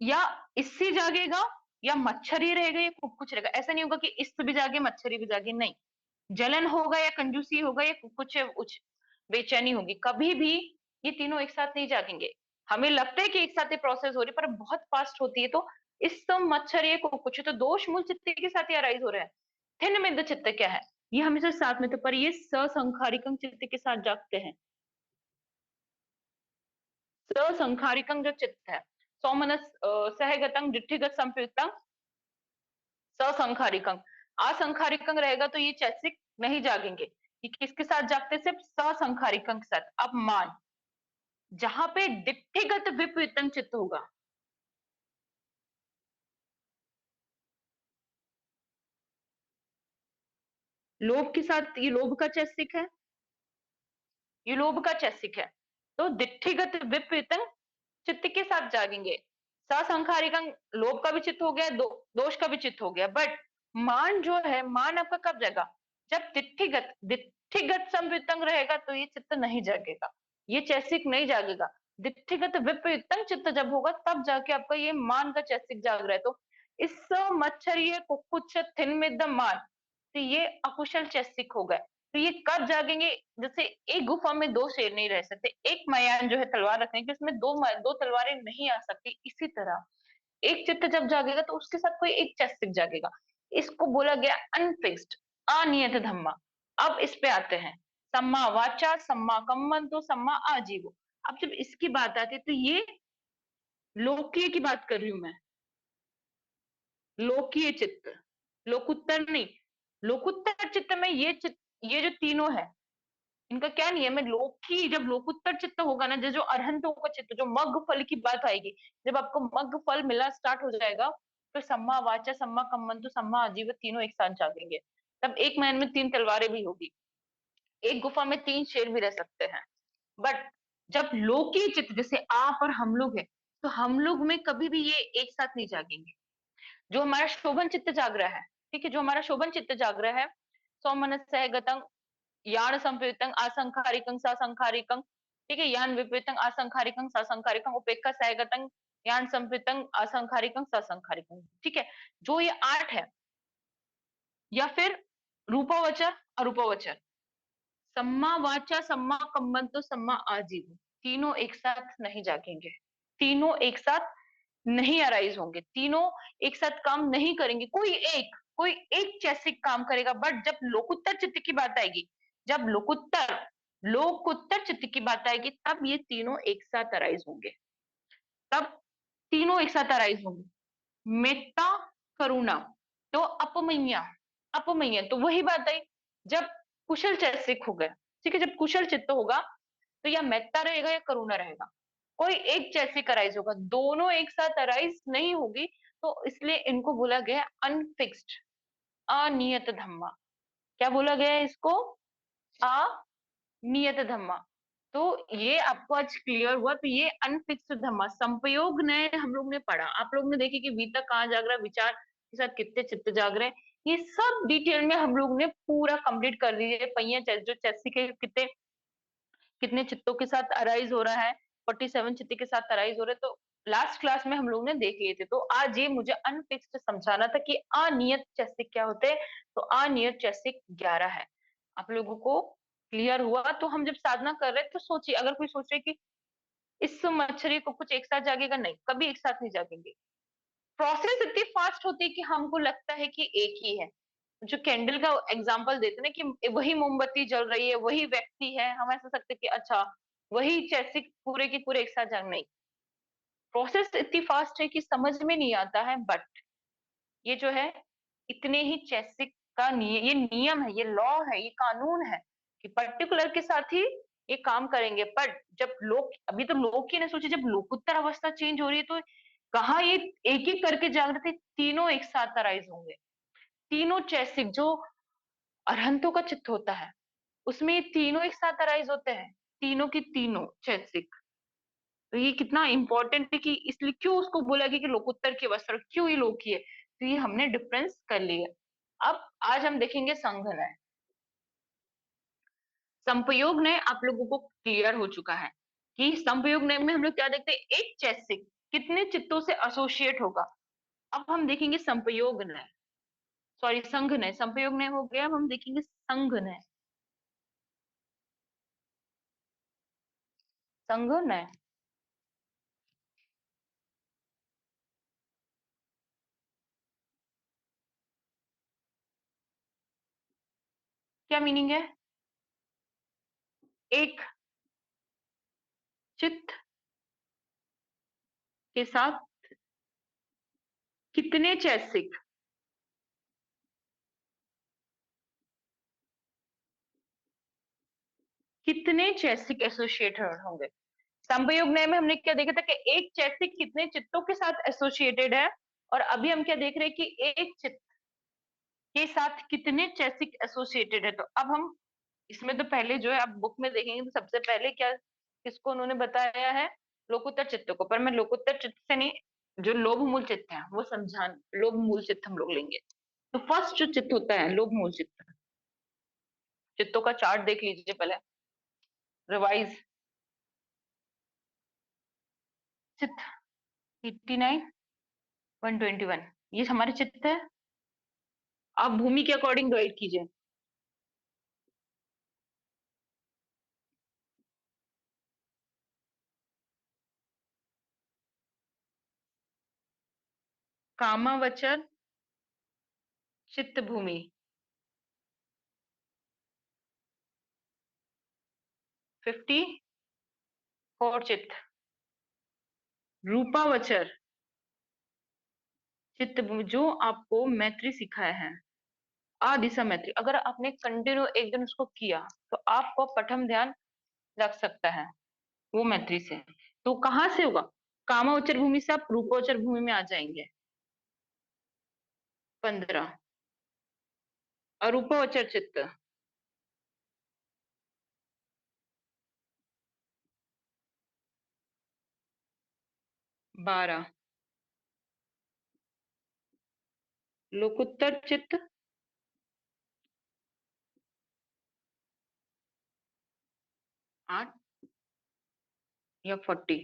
या इससे जागेगा, या मच्छर ही रहेगा, या कुछ रहेगा। ऐसा नहीं होगा कि इससे भी जागे मच्छर भी जागे, नहीं। जलन होगा या कंजूसी होगा या कुछ कुछ बेचैनी होगी, कभी भी ये तीनों एक साथ नहीं जागेंगे। हमें लगता है कि एक साथ ये प्रोसेस हो रही है, पर बहुत फास्ट होती है। तो इस सब मच्छर ये कुछ तो दोष मूल चित्त के साथ ही अराइज हो रहा है। थिन मिद्द चित्त क्या है, ये हमेशा साथ में, तो पर ये ससंखारिकं चित्त के साथ जागते हैं। ससंखारिकं जो चित्त है, सौमनस सहगतंग डिठ्ठिगत संप्रयुक्तंग ससंखारिकं। असंखारिकं रहेगा तो ये चैसिक नहीं जागेंगे। ये किसके साथ जागते, सिर्फ ससंखारिकं के साथ। अब मान, जहां पे डिठ्ठिगत विपरीतंग चित्त होगा, लोभ के साथ, ये लोभ का चैसिक है, ये लोभ का चैसिक है, तो दिठ्ठिगत विपरीतंग चित्त के साथ जागेंगे। ससंखारिकं, लोभ का भी चित्त हो गया, दोष का भी चित्त हो गया। बट मान जो है, मान आपका कब जाएगा, जब दिठ्ठिगत दिठ्ठिगत संवृत्तंग रहेगा तो ये चित्त नहीं जागेगा, ये चैसिक नहीं जागेगा। दिठ्ठिगत विपरीतंग चित्त जब होगा तब जाके आपका ये मान का चैसिक जाग रहा है। तो इस मच्छरीय कुक्कुच्च थिन मान, तो ये अकुशल चैसिक हो गए। तो ये कब जागेंगे, जैसे एक गुफा में दो शेर नहीं रह सकते, एक मयान जो है तलवार रखने की, उसमें दो तलवारें नहीं आ सकती, इसी तरह एक चित्त जब जागेगा तो उसके साथ कोई एक चैसिक जागेगा। इसको बोला गया अनफिक्स्ड, अनियत धम्मा। अब इस पे आते हैं, सम्मा वाचा, सम्मा कम्मंतो, सम्मा आजीवो। अब जब इसकी बात आती है तो ये लोकीय की बात कर रही हूं मैं, लोकीय चित्त, लोकुत्तर नहीं। लोकुत्तर चित्त में ये चित्त, ये जो तीनों है, इनका क्या नियम है, लोकी जब लोकुत्तर चित्त होगा ना, जो अरहंतों का चित्त, जो मग्ग फल की बात आएगी, जब आपको मग्ग फल मिलना स्टार्ट हो जाएगा, तो सम्मा वाचा, सम्मा कम्मंतु, सम्मा आजीव तीनों एक साथ जागेंगे। तब एक मैन में तीन तलवारें भी होगी, एक गुफा में तीन शेर भी रह सकते हैं। बट जब लोकी चित्त, जैसे आप और हम लोग हैं, तो हम लोग में कभी भी ये एक साथ नहीं जागेंगे। जो हमारा शोभन चित्त जाग रहा है, ठीक है, जो हमारा शोभन चित्त जाग रहा है, सौमनस्य गतंग यान संप्रयुक्तंग असंखारिकं ससंखारिकं, ठीक है, यान विपरीतंग असंखारिकं ससंखारिकं, उपेक्षा सहगतंग यान संप्रयुक्तंग असंखारिकं ससंखारिकं, ठीक है। जो ये आठ है, या फिर रूपवचर अरूपवचर, सम्मा वाचा, सम्मा कम्मंतो, सम्मा आजीव, तीनों एक साथ नहीं जागेंगे, तीनों एक साथ नहीं अराइज होंगे, तीनों एक साथ काम नहीं करेंगे। कोई एक चैसिक काम करेगा। बट जब लोकुत्तर चित्त की बात आएगी, जब लोकुत्तर चित्त की बात आएगी, तब ये तीनों एक साथ अराइज होंगे, तब तीनों एक साथ अराइज होंगे। मेत्ता, करुणा, तो अपमैया, अपमैया तो वही बात आई, जब कुशल चैसिक हो गया, ठीक है, जब कुशल चित्त होगा तो या मेत्ता रहेगा या करुणा रहेगा, कोई एक चैसिक अराइज होगा, दोनों एक साथ अराइज नहीं होगी। तो इसलिए इनको बोला गया अनफिक्स्ड, अनियत धम्मा। क्या बोला गया है इसको, अनियत धम्मा। तो ये आपको आज क्लियर हुआ। तो ये अनफिक्स्ड धम्मा, संपयोग ने हम लोग ने पढ़ा, आप लोग ने देखी कि वीतक कहाँ जाग रहा है, विचार के साथ कितने चित्त जाग रहे हैं, ये सब डिटेल में हम लोग ने पूरा कंप्लीट कर दिए। पहिया जो चैसिक के कितने कितने चित्तों के साथ अराइज हो रहा है, 47 चित्त के साथ अराइज हो रहे, तो लास्ट क्लास में हम लोग ने देख लिए थे। तो आज ये मुझे अनफिक्स्ड समझाना था कि अनियत चैसिक क्या होते हैं। तो अनियत चैसिक 11 है। आप लोगों को क्लियर हुआ। तो हम जब साधना कर रहे हैं तो सोचिए, अगर कोई सोच रहे कि इस मच्छरी को कुछ एक साथ जागेगा, नहीं, कभी एक साथ नहीं जागेंगे। प्रोसेस इतनी फास्ट होती है कि हमको लगता है कि एक ही है। जो कैंडल का एग्जांपल देते ना, कि वही मोमबत्ती जल रही है, वही व्यक्ति है, हम ऐसा सकते कि अच्छा वही जैसे पूरे की पूरे एक साथ जंग, नहीं। प्रोसेस इतनी फास्ट है कि समझ में नहीं आता है। बट ये जो है, इतने ही चैसिक का ये नियम है, ये लॉ है, ये कानून है कि पर्टिकुलर के साथ ही ये काम करेंगे। पर जब लोग, अभी तो लोग की ने सोचे, जब लोकोत्तर अवस्था चेंज हो रही है तो कहाँ ये एक एक करके जाग रहे थे, तीनों एक साथ अराइज होंगे। तीनों चैसिक जो अरहंतों का चित्त होता है, उसमें ये तीनों एक साथ अराइज होते हैं, तीनों की तीनों चैसिक। तो ये कितना इंपॉर्टेंट है, कि इसलिए क्यों उसको बोला गया कि लोकोत्तर की अवस्था, क्यों ये लोकी है, तो ये हमने डिफरेंस कर लिया। अब आज हम देखेंगे संघनय। संपयोग ने आप लोगों को क्लियर हो चुका है कि संपयोग ने में हम लोग क्या देखते हैं, एक चैसिक कितने चित्तों से एसोसिएट होगा। अब हम देखेंगे संपयोग नय, सॉरी संघ नय, संपयोग नय हो गया, अब हम देखेंगे संघ नय। संघ नय क्या मीनिंग है? एक चित्त के साथ कितने चैसिक, कितने चैसिक एसोसिएटेड होंगे। संपयोग नय में हमने क्या देखा था कि एक चैसिक कितने चित्तों के साथ एसोसिएटेड है, और अभी हम क्या देख रहे हैं कि एक चित्त के साथ कितने चैसिक एसोसिएटेड है। तो अब हम इसमें तो पहले जो है, आप बुक में देखेंगे तो सबसे पहले क्या किसको उन्होंने बताया है, लोकोत्तर चित्त को। पर मैं लोकोत्तर चित्त से नहीं, जो लोभ मूल चित्त है वो समझान, लोभ मूल चित्त हम लोग लेंगे। तो फर्स्ट जो चित्त होता है लोभ मूल चित्त, चित्तों का चार्ट देख लीजिए पहले, रिवाइज। चित्त 89, 121, ये हमारे चित्त है। आप भूमि के अकॉर्डिंग डिवाइड कीजिए। कामावचर चित्त भूमि 54 चित्त। रूपावचर चित्त भूमि जो आपको मैत्री सिखाया है, आदिशा मैत्री, अगर आपने कंटिन्यू एक दिन उसको किया तो आपको पठम ध्यान रख सकता है वो मैत्री से। तो कहाँ से होगा? कामावचर भूमि से आप रूपोचर भूमि में आ जाएंगे, 15। अरूपोचर चित्त 12। लोकोत्तर चित्त 8 या 40।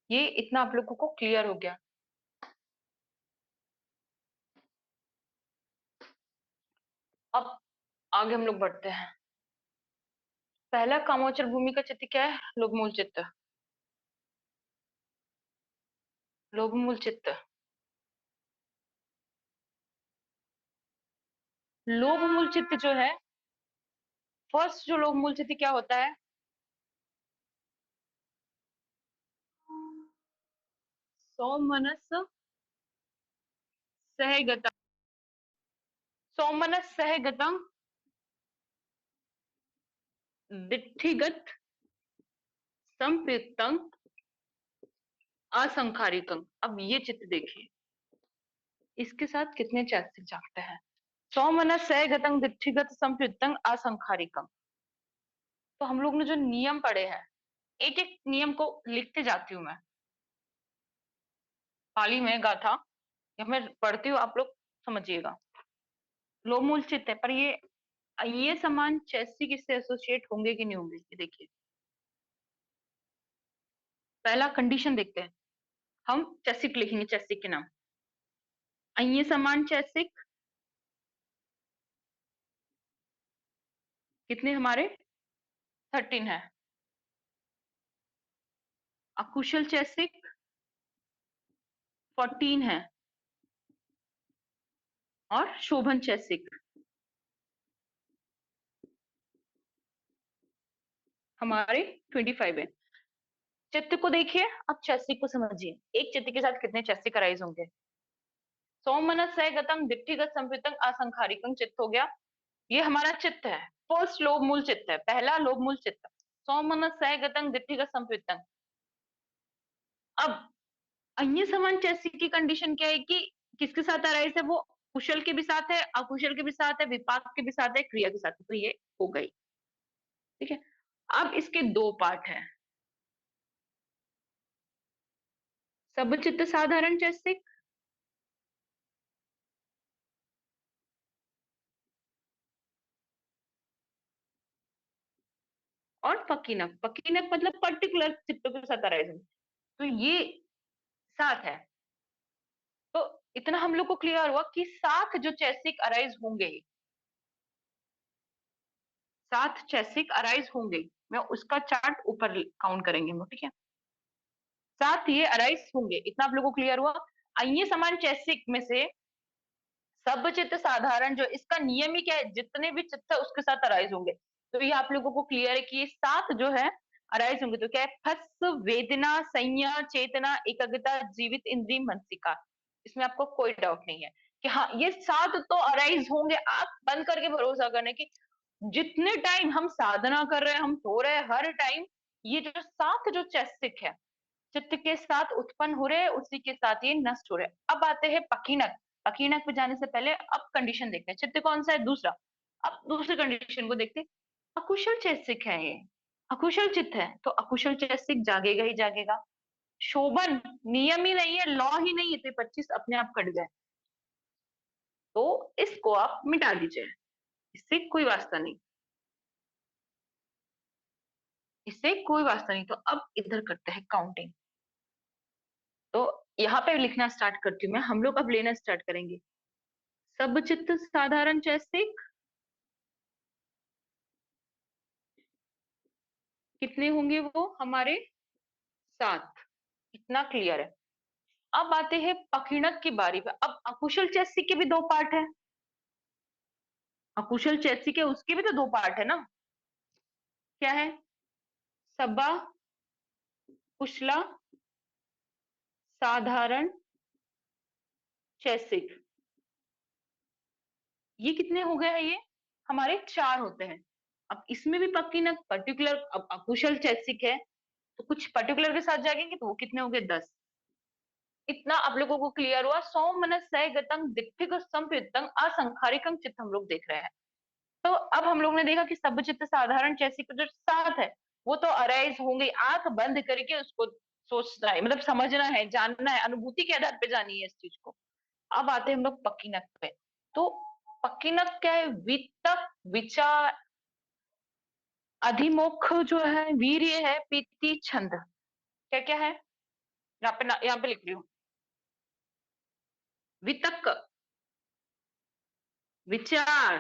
ये इतना आप लोगों को क्लियर हो गया। अब आगे हम लोग बढ़ते हैं। पहला कामोचर भूमि का चित्त क्या है? लोभ मूल चित्त। लोभ मूल चित्त, लोभ मूल चित्त जो है, फर्स्ट जो लोभ मूल चित्त क्या होता है? सौमनस सहगतम, सौमनस सहगतम दिठिगत संप्रयुक्तम असंखारिकम। अब ये चित्त देखिए, इसके साथ कितने चैतसिक जागते हैं। सौमनस सहगतम दिठिगत संप्रयुक्तम असंखारिकम। तो हम लोग ने जो नियम पढ़े हैं, एक एक नियम को लिखते जाती हूँ मैं, पाली में गाथा या मैं पढ़ती हूँ, आप लोग समझिएगा। लोभ मूल चित्त है, पर ये समान चैसिक इससे एसोसिएट होंगे कि नहीं होंगे, ये देखिए। पहला कंडीशन देखते हैं, हम चैसिक लिखेंगे, चैसिक के नाम। ये समान चैसिक कितने हमारे? 13 है। अकुशल चैसिक 14 है, और शोभन चैसिक हमारे 25 है। चित्त को देखिए, अब चैसिक को समझिए, एक चित्त के साथ कितने चैसिक अराइज होंगे। सौमनस गतंग दिट्ठिगत संप्रीतंग असंखारिकं चित्त हो गया, ये हमारा चित्त है। फर्स्ट लोभ मूल चित्त है, पहला लोभ मूल चित्त। सौमनस गतंग दिट्ठिगत संप्रीतंग। अब अन्य समान चैसिक की कंडीशन क्या है कि किसके साथ अराइज है? वो कुशल के भी साथ है, अकुशल के भी साथ है, विपाक के भी साथ है, क्रिया के साथ है। तो ये हो गई, ठीक है। अब इसके दो पार्ट है, सब चित्त साधारण चैसिक और पकीनक, पकीनक मतलब पर्टिकुलर चित्तों के साथ अराइज होंगे। तो ये 7 है। तो इतना हम लोग को क्लियर हुआ कि 7 जो चैसिक अराइज होंगे, 7 चैसिक अराइज होंगे। मैं उसका चार्ट ऊपर काउंट करेंगे हम लोग, ठीक है। 7 ये अराइज होंगे, इतना आप लोगों को क्लियर हुआ। अन्य समान चैसिक में से सब चित्त साधारण जो इसका नियम ही क्या है, जितने भी चित्त है उसके साथ अराइज होंगे। तो ये आप लोगों को क्लियर है कि ये 7 जो है अराइज होंगे। तो क्या है, फस, वेदना, संज्ञा, चेतना, एकाग्रता, जीवित इंद्रिय, मनसिका। इसमें आपको कोई डाउट नहीं है कि हाँ ये 7 तो अराइज होंगे। आप बंद करके भरोसा करने की, जितने टाइम हम साधना कर रहे हैं, हम सो रहे हैं, हर टाइम ये जो 7 जो चैसिक है चित्त के साथ उत्पन्न हो रहे हैं, उसी के साथ ये नष्ट हो रहे हैं। अब आते हैं पकीनक। पकीनक पे जाने से पहले अब कंडीशन देखते हैं, चित्त कौन सा है, दूसरा। अब दूसरी कंडीशन को देखते हैं। अकुशल चैसिक है ये, अकुशल चित्त है, तो अकुशल चैसिक जागेगा ही जागेगा। शोभन नियम ही नहीं है, लॉ ही नहीं है, तो 25 अपने आप कट गए। तो इसको आप मिटा दीजिए, इससे कोई वास्ता नहीं, इससे कोई वास्ता नहीं। तो अब इधर करते हैं काउंटिंग। तो यहाँ पे लिखना स्टार्ट करती हूँ मैं, हम लोग अब लेना स्टार्ट करेंगे। सब चित्त साधारण चैसिक कितने होंगे वो हमारे, 7। इतना क्लियर है। अब आते हैं पकीनक की बारी पे। अब अकुशल चैसिक के भी 2 पार्ट है, अकुशल चैसिक के उसके भी तो 2 पार्ट है ना। क्या है, सबा, कुशला, साधारण, चैसिक। ये कितने हो गए हैं, ये हमारे 4 होते हैं। अब इसमें भी पकीनक पर्टिकुलर, अब अकुशल चैसिक है तो कुछ पर्टिकुलर के साथ जाएंगे, तो वो कितने हो गए, 10। इतना आप लोगों को क्लियर हुआ। सौ मनस सह गतंग दिक्थिक संप्रयुक्तंग असंखारिकं चित्त हम लोग देख रहे हैं। तो अब हम लोग ने देखा कि सब चित्त साधारण चैसिक जो 7 है वो तो अराइज होंगे। आंख बंद करके उसको सोचना है, मतलब समझना है, जानना है, अनुभूति के आधार पे जानी है इस चीज को। अब आते हैं हम लोग पकीनक पे। तो पकीनक क्या है, वितक, विचार, अधिमोक्ष जो है, वीर्य है, पीति, छंद। क्या क्या है, यहाँ पे लिख रही हूँ। वितक, विचार,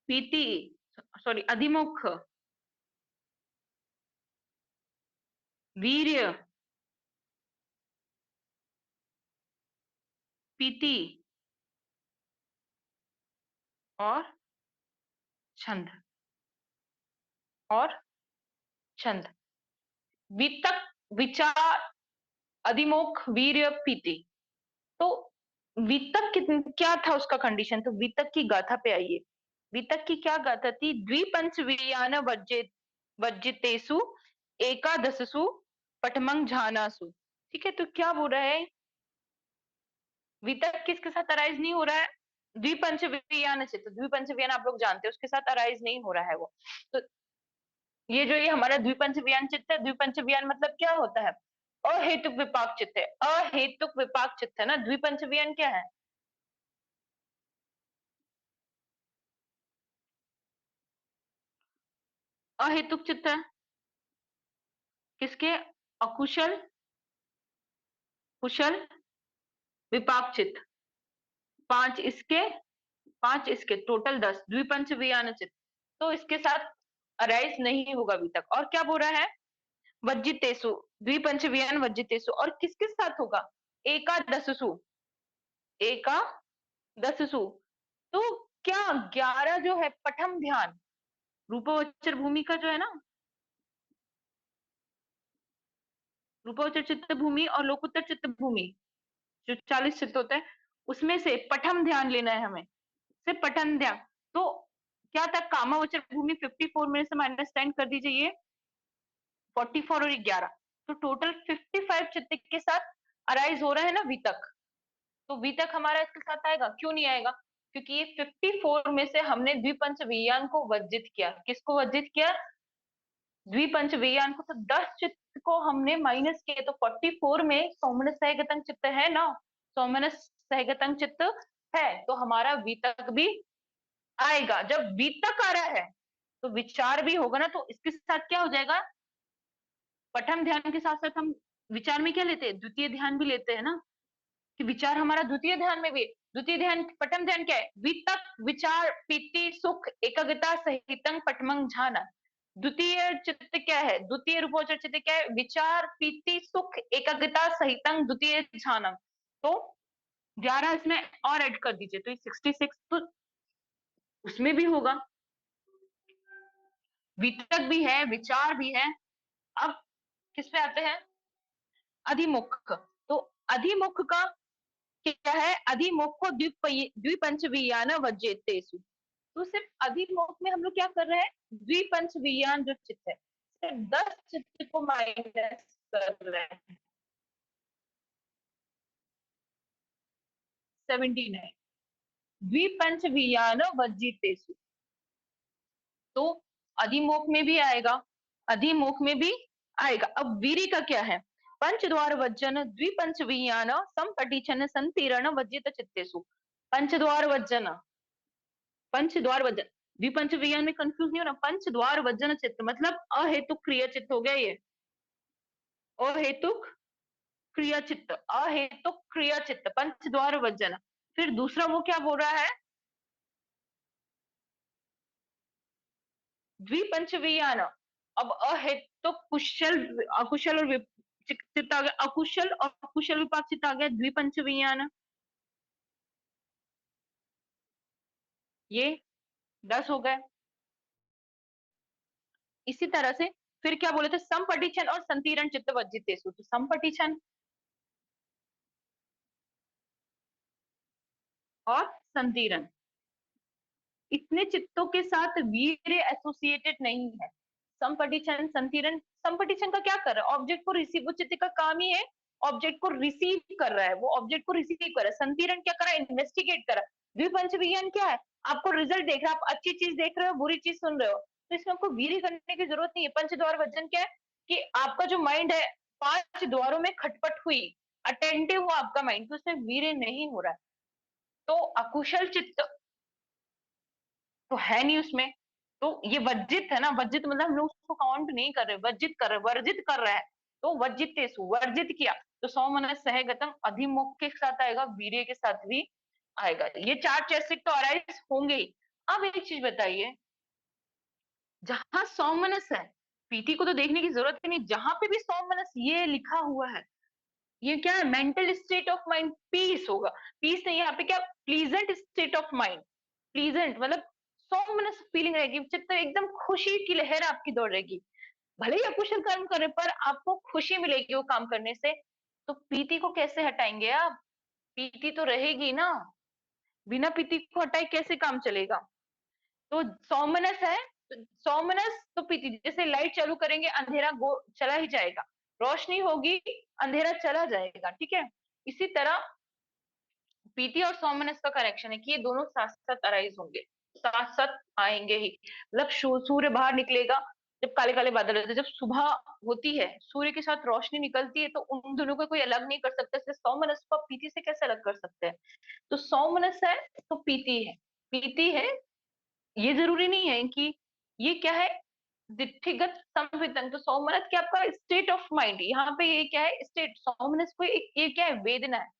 पीति, सॉरी अधिमुख, वीर्य, पीति और छंद, और छंद। वितक, विचार, अधिमोक्ष, वीर्य, पीति। तो वितक क्या था उसका कंडीशन, तो वितक की गाथा पे आइए। वितक की क्या गाथा थी, द्विपंच वीर्यान वर्जित वर्जितेषु एकादशसु पठमंग झानासु। ठीक है, तो क्या बोल रहा है, वितक किसके साथ अराइज नहीं हो रहा है, द्विपंच वियान चित्त, द्विपंच वियान आप लोग जानते हैं, उसके साथ अराइज नहीं हो रहा है वो। तो ये जो ये हमारा द्विपंच वियान चित्त है, द्विपंच वियान मतलब क्या होता है, अहेतुक विपाक चित्त है, अहेतुक विपाक चित्त है ना। द्विपंच वियान क्या है, अहेतुक चित्त है किसके, अकुशल, कुशल, विपाक चित्त। 5 इसके, 5 इसके, टोटल 10 द्विपंच वियान चित्त। तो इसके साथ अराइज नहीं होगा अभी तक। और क्या बोल रहा है, वज्जितेषु, द्विपंच वियान वज्जितेषु, और किसके साथ होगा, एकादशसु, एकादशसु। तो क्या 11 जो है पठम ध्यान, रूपवचर भूमि का जो है ना, रूपवचर चित्त भूमि और लोकोत्तर चित्त भूमि, जो 40 चित्त होते हैं, उसमें से पठम ध्यान लेना है हमें, सिर्फ पठन ध्यान। तो क्या था, कामावचर भूमि 54 में से -10 कर दीजिए, ये 44 और 11, तो टोटल 55 चित्त के साथ अराइज हो रहा है ना वितक। तो वितक हमारा इसके साथ आएगा, क्यों नहीं आएगा, क्योंकि ये 54 में से हमने द्विपंच वियान को वर्जित किया। किसको वर्जित किया, द्विपंच वियान को। तो 10 चित्त को हमने माइनस किया, तो 44 में सौमनस सहगतंग चित्त है ना, सौमनस सहगतंग चित्त है, तो हमारा वितक भी आएगा। जब वितक आ रहा है तो विचार भी होगा ना, तो इसके साथ क्या हो जाएगा, पठम ध्यान के साथ साथ हम विचार में क्या लेते हैं, द्वितीय ध्यान भी लेते हैं ना, कि विचार हमारा द्वितीय ध्यान में भी है। द्वितीय ध्यान, पठम ध्यान क्या है, वितक विचार पीति सुख एकाग्रता सहितं पठमं ध्यान। द्वितीय चित्त क्या है, द्वितीय रूपोचर चित्त क्या है, विचार पीति सुख एकाग्रता सहितं द्वितीय ध्यान। तो 11 इसमें और ऐड कर दीजिए, तो ये 66 तो उसमें भी होगा, वितक भी है, विचार भी है। अब किस पे आते हैं, अधिमुख। तो अधिमुख का क्या है, अधिमुख को द्विपंचवीयान वज्जेतेषु। तो सिर्फ अधिमुख में हम लोग क्या कर रहे हैं, द्विपंचवीयान जो चित्त है, सिर्फ 10 चित्त को माइनस कर रहे हैं, 17 है, द्विपंचवीयान वज्जितेषु। तो अधिमोख में भी आएगा, अधिमोख में भी आएगा। अब वीरी का क्या है, पंचद्वार वज्जन द्विपंचवीयान संपटीचन संतीर्ण वज्जित चित्तेषु। पंचद्वार वज्जन, पंचद्वार वज्जन, द्विपंचवीयान में कंफ्यूज नहीं होना, पंचद्वार वज्जन चित्त मतलब अहेतुक क्रिया चित्त हो गया ये, अहेतुक क्रिया चित्त, अहेतुक क्रिया चित्त पंचद्वार वज्जन। फिर दूसरा वो क्या बोल रहा है, द्विपंचवीयान। अब अहेतुक कुशल, अकुशल और चित्त आ गया, अकुशल और कुशल विपाक चित्त आ गया द्विपंचवीयान, ये 10 हो गए। इसी तरह से फिर क्या बोले थे, संपटीशन और संतीरण चित्त वज्जितेषु। तो संपटीशन और संतीरण, इतने चित्तों के साथ वीर्य एसोसिएटेड नहीं है। संपटीशन संतीरण, संपटीशन का क्या कर रहा है, ऑब्जेक्ट को रिसीव, वो चित्त का काम ही है ऑब्जेक्ट को रिसीव कर रहा है, वो ऑब्जेक्ट को रिसीव कर रहा है। संतीरण क्या कर रहा है, इन्वेस्टिगेट कर रहा है। द्विपंचवियन क्या है, आपको रिजल्ट देख रहा है, आप अच्छी चीज देख रहे हो, बुरी चीज सुन रहे हो, तो इसमें आपको वीर्य करने की जरूरत नहीं है। पंचद्वार वजन क्या है, कि आपका जो माइंड है 5 द्वारों में खटपट हुई, अटेंटिव हुआ आपका माइंड, तो उसमें वीर्य नहीं हो रहा है। तो अकुशल चित्त तो है नहीं उसमें, तो ये वर्जित है ना, वर्जित मतलब हम लोग उसको काउंट नहीं कर रहे, वर्जित कर रहे, वर्जित कर रहा है, तो वर्जितेषु वर्जित किया। तो सौ मन सहगतम अधिमुख के साथ आएगा, वीर्य के साथ भी आएगा, ये 4 चैसिक तो अराइज होंगे ही। अब एक चीज बताइए, जहां सौमनस है, पीटी को तो देखने की जरूरत ही नहीं, जहां पे भी सौमनस ये लिखा हुआ है, ये क्या है, mental state of mind, peace होगा। पीस नहीं, यहाँ पे क्या, pleasant state of mind, pleasant मतलब सोमनस फीलिंग रहेगी, चित्त एकदम खुशी की लहर आपकी दौड़ रहेगी। भले ही अकुशल कर्म करें पर आपको खुशी मिलेगी वो काम करने से। तो पीति को कैसे हटाएंगे आप, पीति तो रहेगी ना, बिना पीति को हटाए कैसे काम चलेगा। तो सोमनस है, तो सोमनस तो पीति, जैसे लाइट चालू करेंगे अंधेरा चला ही जाएगा, रोशनी होगी अंधेरा चला जाएगा, ठीक है। इसी तरह पीटी और सोमनस का करेक्शन है कि ये दोनों साथ साथ अराइज होंगे, साथ साथ आएंगे ही। मतलब सूर्य बाहर निकलेगा, जब काले काले बादल रहते हैं, जब सुबह होती है सूर्य के साथ रोशनी निकलती है, तो उन दोनों को कोई अलग नहीं कर सकता, इसलिए सोमनस को आप पीती से कैसे अलग कर सकते हैं। तो सोमनस है तो पीती है, पीती है, ये जरूरी नहीं है कि ये क्या है, दिठिगत संवितंग। तो सोमनस क्या, आपका स्टेट ऑफ माइंड, यहाँ पे ये क्या है, स्टेट, सोमनस को ये क्या है, वेदना है।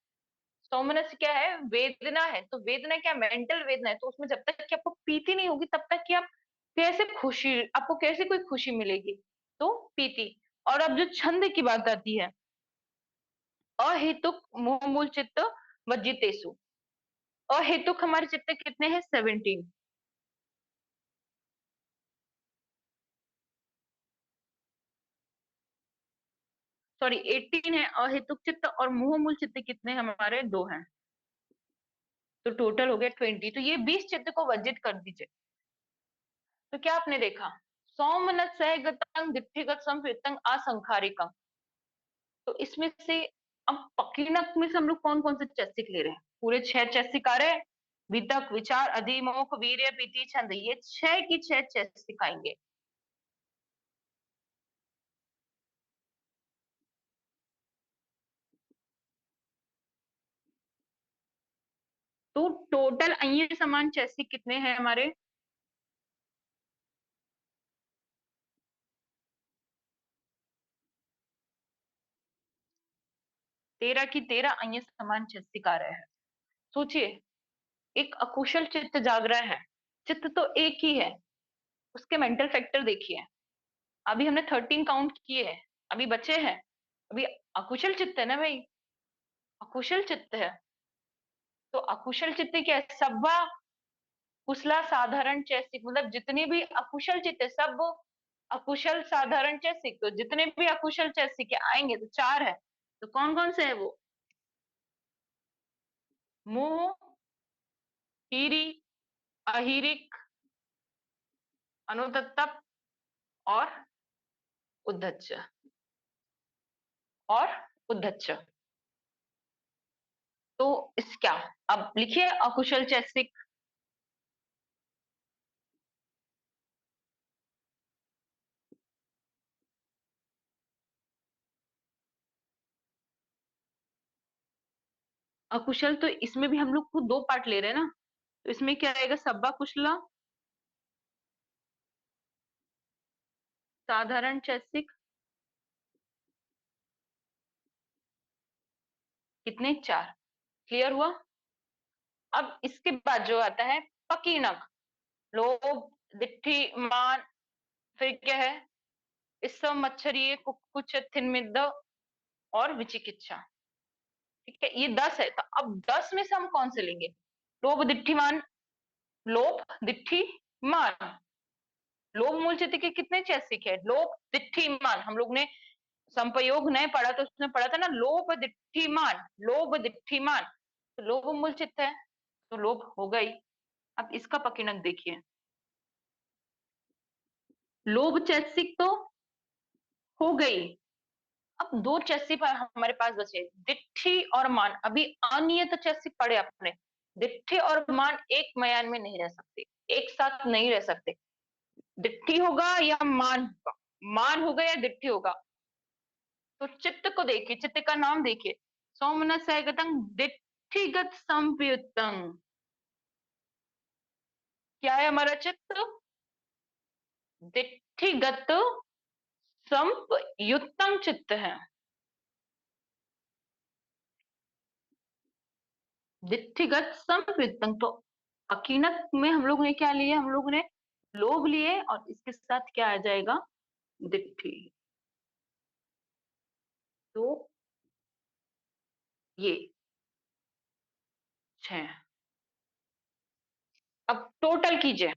सोमनस क्या है, वेदना है, तो वेदना क्या, मेंटल वेदना है, तो उसमें जब तक कि आपको पीती नहीं होगी तब तक कि आप कैसे खुशी, आपको कैसे कोई खुशी मिलेगी, तो पीती। और अब जो छंद की बात आती है, अहेतुक मोह मूल चित्त वज्जितेषु, अहेतुक हमारे चित्त कितने हैं, 17, सॉरी 18 है अहेतुक चित्त, और मोह मूल चित्त कितने हमारे, 2 हैं, तो टोटल हो गया 20। तो ये 20 चित्त को वर्जित कर दीजिए। तो क्या आपने देखा, सौमनस सहगतंग दिठिगत संवितंग असंखारिकं। तो इसमें से अब पकीनक में से हम लोग कौन कौन से चैसिक ले रहे हैं, पूरे 6 चैसिक आ रहे हैं, वितक विचार अधिमोख वीर्य पीति छंद, ये 6 की 6 चैसिक आएंगे। तो टोटल ये समान चैसिक कितने हैं हमारे, 13 की 13 अन्य समान चित्त कार्य है। सोचिए, एक अकुशल चित्त जाग रहा है, चित्त तो एक ही है, उसके मेंटल फैक्टर देखिए। अभी हमने 13 काउंट किए हैं, अभी बचे हैं, अभी अकुशल चित्त है ना भाई, अकुशल चित्त है। तो अकुशल चित्त क्या है? सब्बा कुशला साधारण चैसिक, मतलब जितने भी अकुशल चित्त है सब अकुशल साधारण चैसिक। तो जितने भी अकुशल चैसिक आएंगे तो चार है। तो कौन कौन से है वो? मोह, हीरी, अहिरिक, अनुतप्त और उद्धच्च, और उद्धच्च। तो इस क्या, अब लिखिए अकुशल चैसिक। अकुशल तो इसमें भी हम लोग को दो पार्ट ले रहे हैं ना, तो इसमें क्या आएगा? सब्बा कुशला साधारण चैसिक, कितने? चार। क्लियर हुआ? अब इसके बाद जो आता है पकीनक, लोभ, दिट्ठी, मान, फिर क्या है? इससे मच्छरी, कुछ, थिनमिद्द और विचिकित्सा। ठीक है, ये 10 है। तो अब 10 में से हम कौन से लेंगे? लोभ, दिट्ठी, मान। लोभ, दिट्ठी, मान। लोभ मूल चित्त के कितने चैसिक है? लोभ, दिट्ठी, मान। हम लोग ने संप्रयोग नहीं पढ़ा तो उसने पढ़ा था ना, लोभ दिट्ठी मान, लोभ दिट्ठी मान। तो लोभ मूल चित्त है, तो लोभ हो गई। अब इसका पकिनक देखिए, लोभ चैसिक तो हो गई। अब दो चैसिक हमारे पास बचे, दिट्ठी और मान। अभी अनियत चैसिक पढ़े अपने। दिट्ठी और मान एक मयान में नहीं रह सकते, एक साथ नहीं रह सकते। दिट्ठी होगा या मान होगा, मान होगा या दिट्ठी होगा। तो चित्त को देखिए, चित्त का नाम देखिए, सौमनस गतंग दिट्ठिगत संपयुक्तंग। क्या है हमारा चित्त? दिट्ठिगत संपयुक्तंग चित्त है। दिट्ठिगत संपयुक्तंग। तो अकीनक में हम लोग ने क्या लिया? हम लोग ने लोभ लिए, और इसके साथ क्या आ जाएगा? दिट्ठी। तो ये 6। अब टोटल कीजिए।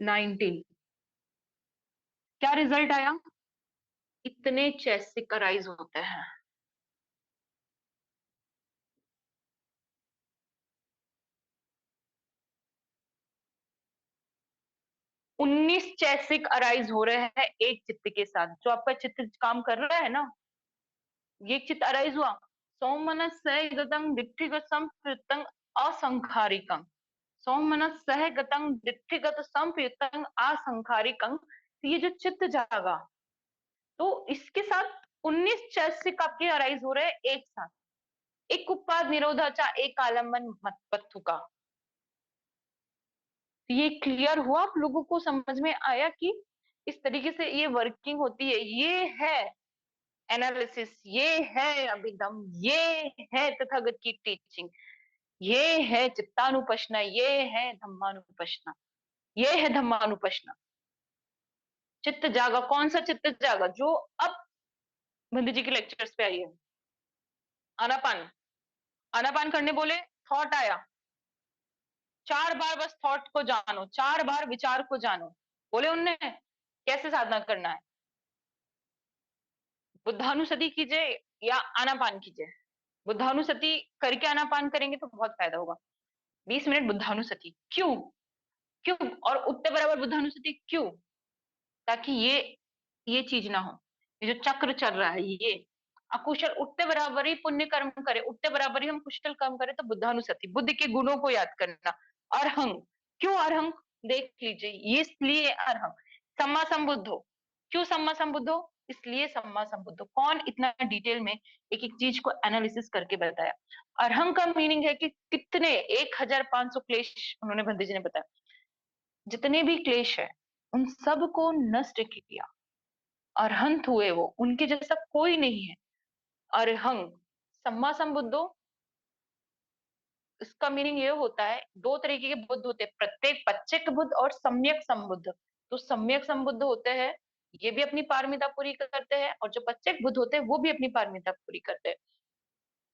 19। क्या रिजल्ट आया? इतने चैसिक अराइज होते हैं। 19 चैसिक अराइज हो रहे हैं एक चित्त के साथ। जो आपका चित्त काम कर रहा है ना, ये चित्त अराइज हुआ। सौमनस गतंग दिट्ठिगत संप्रयुक्तंग असंखारिकं। सौमनस गतंग दिट्ठिगत संप्रयुक्तंग असंखारिकं। तो ये जो चित्त जागा, तो इसके साथ 19 चैसिक आपके अराइज हो रहे हैं एक साथ। एक उत्पाद निरोधाचा, एक आलम्बन मत्पत्थु का। तो ये क्लियर हुआ? आप लोगों को समझ में आया कि इस तरीके से ये वर्किंग होती है? ये है एनालिसिस, ये है अभिधम, ये है तथागत की टीचिंग, ये है चित्तानुपश्ना, ये है धम्मानुपश्ना, ये है धम्मानुपश्ना। चित्त जागा, कौन सा चित्त जागा? जो अब बंदी जी के लेक्चर्स पे आई है। आनापान, आनापान करने बोले, थॉट आया, 4 बार बस थॉट को जानो, 4 बार विचार को जानो। बोले उनने कैसे साधना करना है? बुद्धानुसति कीजिए या आनापान कीजिए। बुद्धानुसति करके आनापान करेंगे तो बहुत फायदा होगा। 20 मिनट बुद्धानुसति, क्यों? क्यों? और उतने बराबर बुद्धानुसति क्यों? ताकि ये चीज ना हो, ये जो चक्र चल रहा है, ये अकुशल उतने बराबर ही पुण्य कर्म करे, उतने बराबर ही हम कुशल कर्म करें। तो बुद्धानुसति, बुद्ध के गुणों को याद करना। अरहंग, क्यों अरहंग? देख लीजिए, ये इसलिए अरहंग। सम्मा संबुद्धो, क्यों सम्मा संबुद्धो? इसलिए सम्मा संबुद्धो। कौन इतना डिटेल में एक एक चीज को एनालिसिस करके बताया? अरहंग का मीनिंग है कि कितने 1500 क्लेश उन्होंने बंदी जी ने बताया, जितने भी क्लेश है उन सब को नष्ट किया, अरहंत हुए वो, उनके जैसा कोई नहीं है। अरहंग, सम्मा संबुद्धो, इसका मीनिंग ये होता है, दो तरीके के बुद्ध होते हैं, प्रत्येक पच्चेक बुद्ध और सम्यक संबुद्ध। तो सम्यक संबुद्ध होते हैं, ये भी अपनी पारमिता पूरी करते हैं, और जो पच्चेक बुद्ध होते हैं वो भी अपनी पारमिता पूरी करते हैं।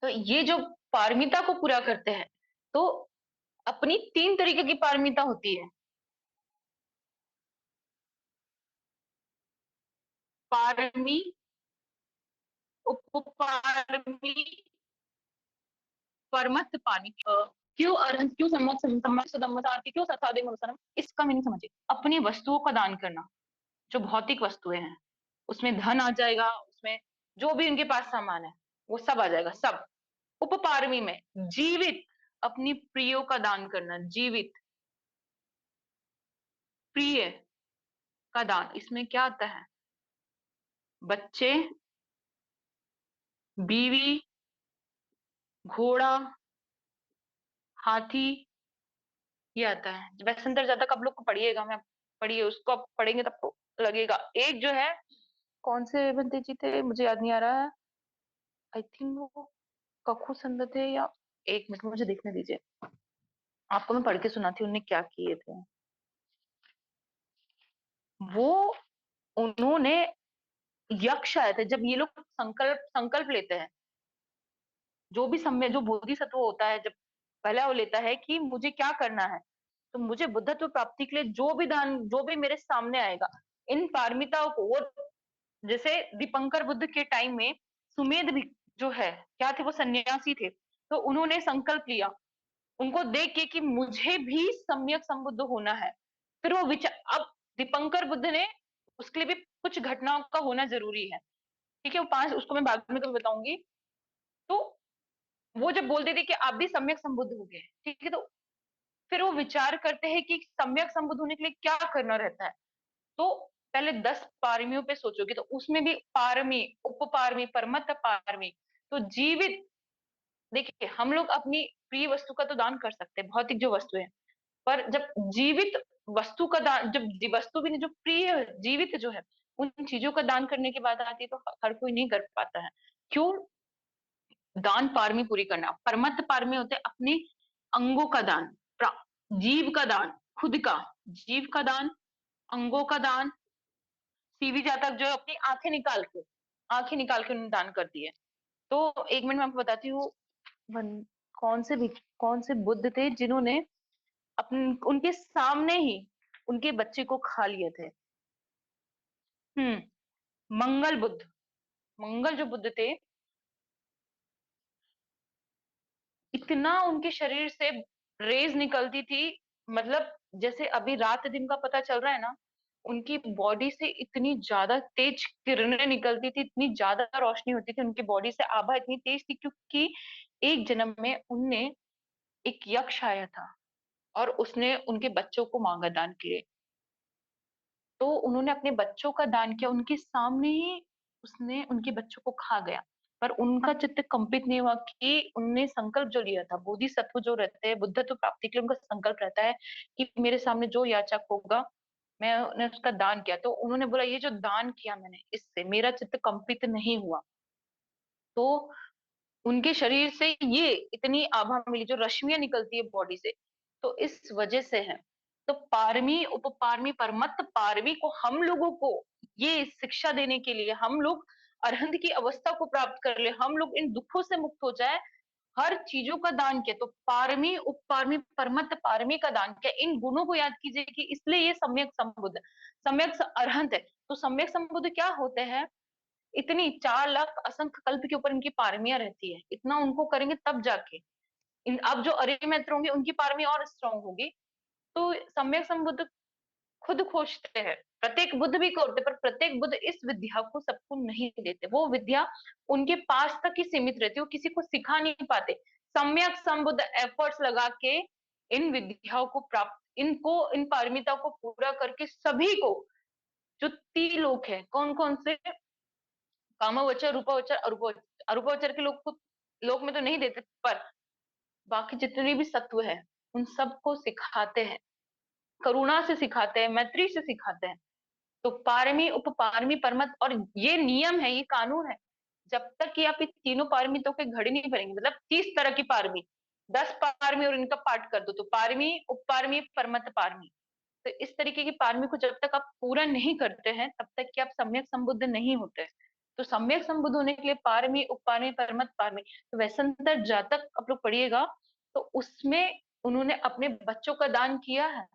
तो ये जो पारमिता को पूरा करते हैं, तो अपनी तीन तरीके की पारमिता होती है। पारमी, उपपारमी, परमत पानी। क्यों अरहंत, क्यों सम्मत सम्मत सुदम्मत आरती, क्यों सतादे मनुसरम, इसका मीनिंग समझिए। अपनी वस्तुओं का दान करना, जो भौतिक वस्तुएं हैं, उसमें धन आ जाएगा, उसमें जो भी उनके पास सामान है वो सब आ जाएगा, सब। उपपारमी में जीवित, अपनी प्रियो का दान करना, जीवित प्रिय का दान, इसमें क्या आता है, बच्चे, बीवी, घोड़ा, हाथी, ये आता है। वैसे अंदर ज्यादा आप लोग को पढ़िएगा, मैं पढ़िए उसको, आप पढ़ेंगे तब तो लगेगा। एक जो है, कौन से बंदे जी थे मुझे याद नहीं आ रहा है, आई थिंक वो कखू संत थे, या एक मिनट मुझे देखने दीजिए, आपको मैं पढ़ के सुनाती हूँ उनने क्या किए थे। वो, उन्होंने, यक्ष आए थे, जब ये लोग संकल्प संकल्प लेते हैं, जो भी समय, जो बोधिसत्व होता है, जब पहला वो लेता है कि मुझे क्या करना है, तो मुझे बुद्धत्व प्राप्ति के लिए जो भी दान, जो भी मेरे सामने आएगा, इन पारमिताओं को, वो जैसे दीपंकर बुद्ध के टाइम में सुमेध भी जो है, क्या थे, वो सन्यासी थे, तो उन्होंने संकल्प लिया, उनको देख के कि मुझे भी सम्यक संबुद्ध होना है। फिर वो विचार, अब दीपंकर बुद्ध ने, उसके लिए भी कुछ घटनाओं का होना जरूरी है, ठीक है, वो पांच, उसको मैं बाद में कभी बताऊंगी। तो वो जब बोलते थे कि आप भी सम्यक संबुद्ध हो गए, ठीक है, तो फिर वो विचार करते हैं कि सम्यक संबुद्ध होने के लिए क्या करना रहता है। तो पहले 10 पारमियों पे सोचोगे, तो उसमें भी पारमी, उपपारमी, परमत पारमी, तो जीवित, देखिए हम लोग अपनी प्रिय वस्तु का तो दान कर सकते हैं, भौतिक जो वस्तु है, पर जब जीवित वस्तु का दान, जब वस्तु भी नहीं, जो प्रिय जीवित जो है, उन चीजों का दान करने की बात आती है, तो हर कोई नहीं कर पाता है। क्यों? दान पारमी पूरी करना। परमत पारमी होते हैं अपने अंगों का दान, जीव का दान, खुद का, जीव का दान, अंगों का दान, सीवी जातक जो अपनी आंखें निकाल के उन्होंने दान कर दी है। तो एक मिनट में आपको बताती हूँ, कौन से कौन से बुद्ध थे जिन्होंने अपन, उनके सामने ही उनके बच्चे को खा लिए थे। मंगल बुद्ध, मंगल जो बुद्ध थे, इतना उनके शरीर से रेज निकलती थी, मतलब जैसे अभी रात दिन का पता चल रहा है ना, उनकी बॉडी से इतनी ज्यादा तेज किरणें निकलती थी, इतनी ज्यादा रोशनी होती थी उनकी बॉडी से, आभा इतनी तेज थी, क्योंकि एक जन्म में उनने, एक यक्ष आया था और उसने उनके बच्चों को मांगा दान के लिए, तो उन्होंने अपने बच्चों का दान किया, उनके सामने ही उसने उनके बच्चों को खा गया। पर उनका चित्त कंपित नहीं हुआ, कि उनने संकल्प जो लिया था, बोधिसत्व जो रहते हैं, बुद्धत्व प्राप्ति के लिए उनका संकल्प रहता है कि मेरे सामने जो याचक होगा, मैंने उसका दान किया। तो उन्होंने बोला, ये जो दान किया मैंने, इससे मेरा चित्त कंपित नहीं हुआ। तो उनके शरीर से ये इतनी आभा मिली, जो रश्मियां निकलती है बॉडी से, तो इस वजह से है। तो पारमी, उपपारमी, परमत पारमी को हम लोगों को ये शिक्षा देने के लिए, हम लोग अरहंत की अवस्था को प्राप्त कर ले, हम लोग इन दुखों से मुक्त हो जाए, हर चीजों का दान किया। तो पारमी, उपपारमी, परमत पारमी का दान किया, इन गुणों को याद कीजिए, कि इसलिए ये सम्यक संबुद्ध, अरहंत है। तो सम्यक संबुद्ध क्या होते हैं, इतनी 4 लाख असंख्य कल्प के ऊपर इनकी पारमियां रहती है, इतना उनको करेंगे तब जाके इन, अब जो अरिहंत होंगे उनकी पारमी और स्ट्रांग होगी। तो सम्यक संबुद्ध खुद खोजते हैं, प्रत्येक बुद्ध भी करते, पर प्रत्येक बुद्ध इस विद्या को सबको नहीं देते, वो विद्या उनके पास तक ही सीमित रहती है, वो किसी को सिखा नहीं पाते। सम्यक संबुद्ध एफर्ट्स लगा के इन विद्याओं को प्राप्त, इनको, इन पारमिता को पूरा करके सभी को, जो 3 लोक है, कौन कौन से, कामवचर, रूपवचर, अरूपवचर, अरूपवचर के लोग को लोक में तो नहीं देते, पर बाकी जितने भी सत्व है उन सबको सिखाते हैं। करुणा से सिखाते हैं, मैत्री से सिखाते हैं। तो पारमी, उपपारमी, परमत, और ये नियम है, ये कानून है। जब तक कि आप इस तीनों पारमितों के घड़ी नहीं भरेंगे, मतलब 30 तरह की पारमी, 10 पारमी और इनका पाठ कर दो, तो पारमी, उपपारमी, परमत पारमी। तो इस तरीके की पारमी को जब तक आप पूरा नहीं करते हैं, तब तक कि आप सम्यक संबुद्ध नहीं होते। तो सम्यक संबुद्ध होने के लिए पारमी, उपपारमी, परमत पारमी, तो वैसंतर जातक आप लोग पढ़िएगा, तो उसमें उन्होंने अपने बच्चों का दान किया है।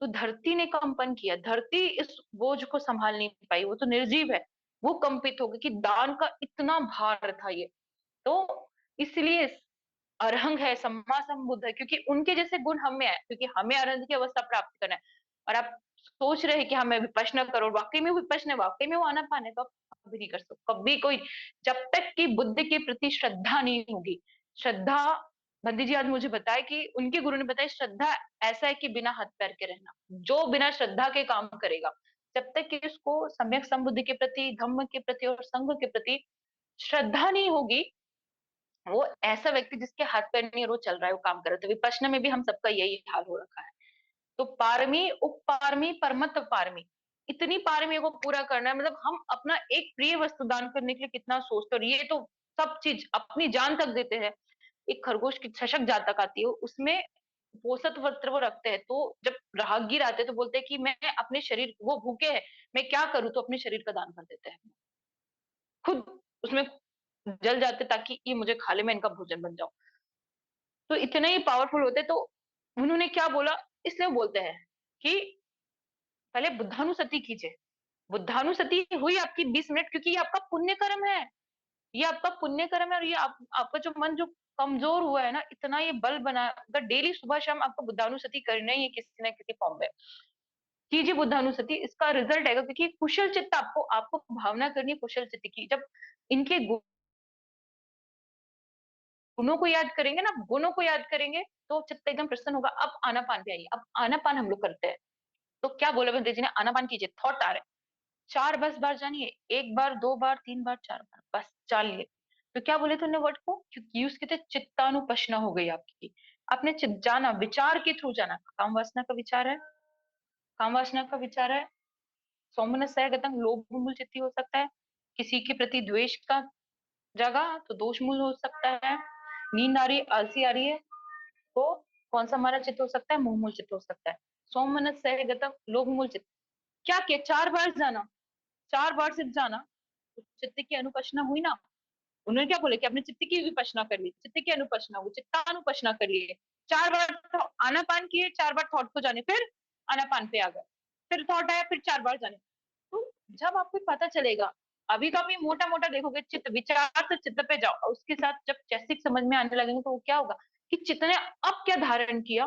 तो धरती ने कंपन किया, धरती इस बोझ को संभाल नहीं पाई, वो तो निर्जीव है, वो कंपित हो गई कि दान का इतना भार था ये। तो इसलिए अरहंग है, सम्मा संबुद्ध है, क्योंकि उनके जैसे गुण हम में है, क्योंकि हमें अरहंत की अवस्था प्राप्त करना है। और आप सोच रहे हैं कि हमें विपश्यना करो, वाकई में विपश्यना, वाकई में वो आनापान है, तो आप कभी नहीं कर सकते, कभी कोई, जब तक कि बुद्ध के प्रति श्रद्धा नहीं होगी। श्रद्धा, बंदी जी आज मुझे बताया कि उनके गुरु ने बताया, श्रद्धा ऐसा है कि बिना हाथ पैर के रहना, जो बिना श्रद्धा के काम करेगा, जब तक कि उसको सम्यक संबुद्धि के प्रति, धम्म के प्रति और संघ के प्रति श्रद्धा नहीं होगी, वो ऐसा व्यक्ति जिसके हाथ पैर नहीं है, वो चल रहा है, वो काम कर रहा है। तो विपश्यना में भी हम सबका यही हाल हो रखा है। तो पारमी, उपपारमी, परमत पारमी, इतनी पारमी को पूरा करना है, मतलब हम अपना एक प्रिय वस्तु दान करने के लिए कितना सोचते हैं, और ये तो सब चीज अपनी जान तक देते हैं। एक खरगोश की छशक जातक आती है, उसमें पोषक वस्त्र वो रखते हैं, तो जब राहगीर आते हैं तो बोलते हैं कि मैं अपने शरीर, वो भूखे हैं, मैं क्या करूं, तो अपने शरीर का दान कर देते हैं, खुद उसमें जल जाते ताकि ये मुझे खा ले, मैं इनका भोजन बन जाऊं। तो इतने ही पावरफुल होते। तो उन्होंने क्या बोला, इसलिए बोलते हैं कि पहले बुद्धानुसति कीजिए। बुद्धानुसति हुई आपकी 20 मिनट, क्योंकि ये आपका पुण्य कर्म है, ये आपका पुण्य कर्म है, और ये आपका जो मन जो कमजोर हुआ है ना, इतना ये बल बना, अगर डेली सुबह शाम आपको बुद्धानुसति करना ही है किसी ना किसी फॉर्म में, कीजिए बुद्धानुसति, इसका रिजल्ट आएगा। क्योंकि कुशल चित्त, आपको आपको भावना करनी है कुशल चित्त की। जब इनके गुणों को याद करेंगे ना, गुणों को याद करेंगे, तो चित्त एकदम प्रसन्न होगा। अब आनापान पे आइए, अब आनापान हम लोग करते हैं। तो क्या बोला बंदे जी ने, आनापान कीजिए, थॉट आ रहे हैं, 4 बस बार जानिए, 1 बार, 2 बार, 3 बार, 4 बार, बस चालिए। तो क्या बोले थे उन्होंने वर्ड को, क्योंकि उसके थे चित्तानुपश्ना हो गई आपकी, आपने चित जाना, विचार के थ्रू जाना। काम वासना का विचार है, काम वासना का विचार है, सौमनस्य गतम, लोभ मूल चित्ती हो सकता है, किसी के प्रति द्वेष का जगह तो दोष मूल हो सकता है, नींद आ रही है, आलसी आ रही है, तो कौन सा हमारा चित्त हो सकता है, मोह मूल चित्त हो सकता है। सौमनस्य गतम, लोभ मूल चित्त, क्या किया, 4 बार जाना, 4 बार सिर्फ जाना, तो चित्त की अनुपश्ना हुई ना। उन्होंने क्या बोले कि अपने चित्त की विपश्यना कर ली, चित्त की अनुपश्यना हुई, चित्तानुपश्यना कर लिए, 4 बार आनापान किए, 4 बार थॉट को जाने, फिर आनापान पे आ गए, फिर थॉट आया, फिर 4 बार जाने। तो जब आपको पता चलेगा, अभी तो आप ये मोटा मोटा देखोगे, चित्त विचार से चित्त पे जाओ, और उसके साथ जब चैसिक समझ में आने लगेंगे, तो वो क्या होगा कि चित्त ने अब क्या धारण किया,